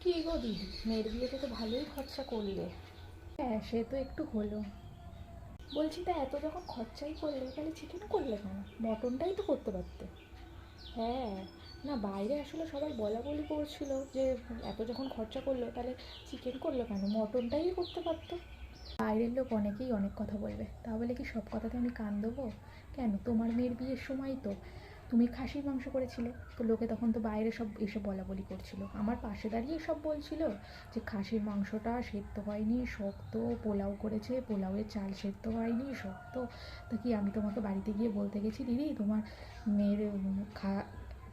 কি গো দিদি, মেয়ের বিয়েতে তো ভালোই খরচা করলে। হ্যাঁ, সে তো একটু হলো। বলছি, তা এত যখন খরচাই করলে তাহলে চিকেন করলে কেন? মটনটাই তো করতে পারতে। হ্যাঁ, না বাইরে আসলে সবাই বলা বলি করছিল যে এত যখন খরচা করলো তাহলে চিকেন করলো কেন, মটনটাই করতে পারতো। বাইরের লোক অনেকেই অনেক কথা বলবে, তা বলে কি সব কথাতে আমি কান দেবো? কেন, তোমার মেয়ের বিয়ের সময় তো তুমি খাসির মাংস করেছিলে, তো লোকে তখন তো বাইরে সব এসে বলা বলি করছিল, আমার পাশে দাঁড়িয়ে সব বলছিল যে খাসির মাংসটা সেদ্ধ হয়নি, শক্ত, পোলাও করেছে, পোলাওয়ের চাল সেদ্ধ হয়নি, শক্ত। তা কি আমি তোমাকে বাড়িতে গিয়ে বলতে গেছি দিদি তোমার মেয়ের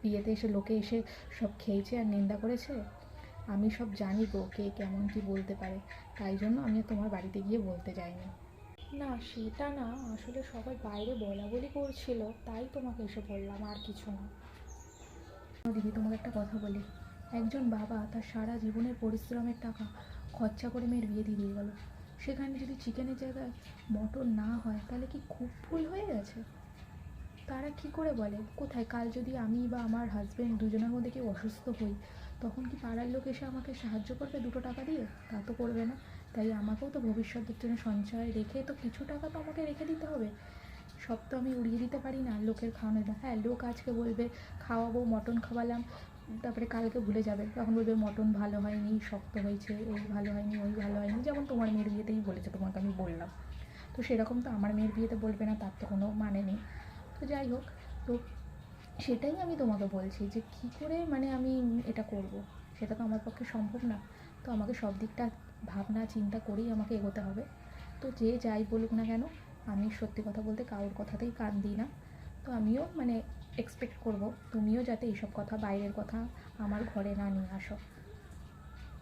বিয়েতে এসে লোকে এসে সব খেয়েছে আর নিন্দা করেছে? আমি সব জানি গো, কে কেমন কি বলতে পারে, তাই জন্য আমি তোমার বাড়িতে গিয়ে বলতে যাইনি। না সেটা না, আসলে সবাই বাইরে বলা বলি করছিল তাই তোমাকে এসে বললাম, আর কিছু না। দিদি তোমাকে একটা কথা বলি, একজন বাবা তার সারা জীবনের পরিশ্রমের টাকা খরচা করে মেয়ের বিয়ে দিয়ে গেল, সেখানে যদি চিকেনের জায়গায় মটন না হয় তাহলে কি খুব ভুল হয়ে গেছে? তারা কি করে বলে কোথায় কাল যদি আমি বা আমার হাজব্যান্ড দুজনের মধ্যে কেউ অসুস্থ হই, তখন কি পাড়ার লোক এসে আমাকে সাহায্য করবে 2 টাকা দিয়ে? তা তো করবে না। তাই আমাকেও তো ভবিষ্যতের জন্য সঞ্চয় রেখে তো কিছু টাকা তো আমাকে রেখে দিতে হবে। সব তো আমি উড়িয়ে দিতে পারি না লোকের খাওয়ানোর জন্য। হ্যাঁ, লোক আজকে বলবে খাওয়াবো, মটন খাওয়ালাম, তারপরে কালকে ভুলে যাবে, তখন বলবে মটন ভালো হয়নি, শক্ত হয়েছে, এই ভালো হয়নি, ওই ভালো হয়নি, যেমন তোমার মেয়ের বিয়েতেই বলেছে, তোমাকে আমি বললাম। তো সেরকম তো আমার মেয়ের বিয়েতে বলবে না, তার তো কোনো মানে নেই। তো যাই হোক, তো সেটাই আমি তোমাকে বলছি যে কী করে মানে আমি এটা করব, সেটা তো আমার পক্ষে সম্ভব না। তো আমাকে সব দিকটা ভাবনা চিন্তা করেই আমাকে এগোতে হবে। তো যে যাই বলুক না কেন, আমি সত্যি কথা বলতে কারোর কথাতেই কান দিই না। তো আমিও মানে এক্সপেক্ট করব তুমিও যাতে এইসব কথা, বাইরের কথা আমার ঘরে না নিয়ে আসো,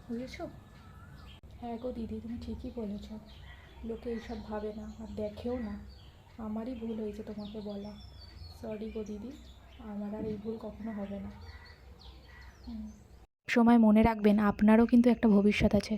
বুঝেছো? হ্যাঁ গো দিদি, তুমি ঠিকই বলেছ, লোকে এইসব ভাবে না আর দেখেও না। আমারই ভুল হয়েছে তোমাকে বলা। সরি গো দিদি, আমার আর এই ভুল কখনো হবে না। সময় মনে রাখবেন আপনারও কিন্তু একটা ভবিষ্যৎ আছে।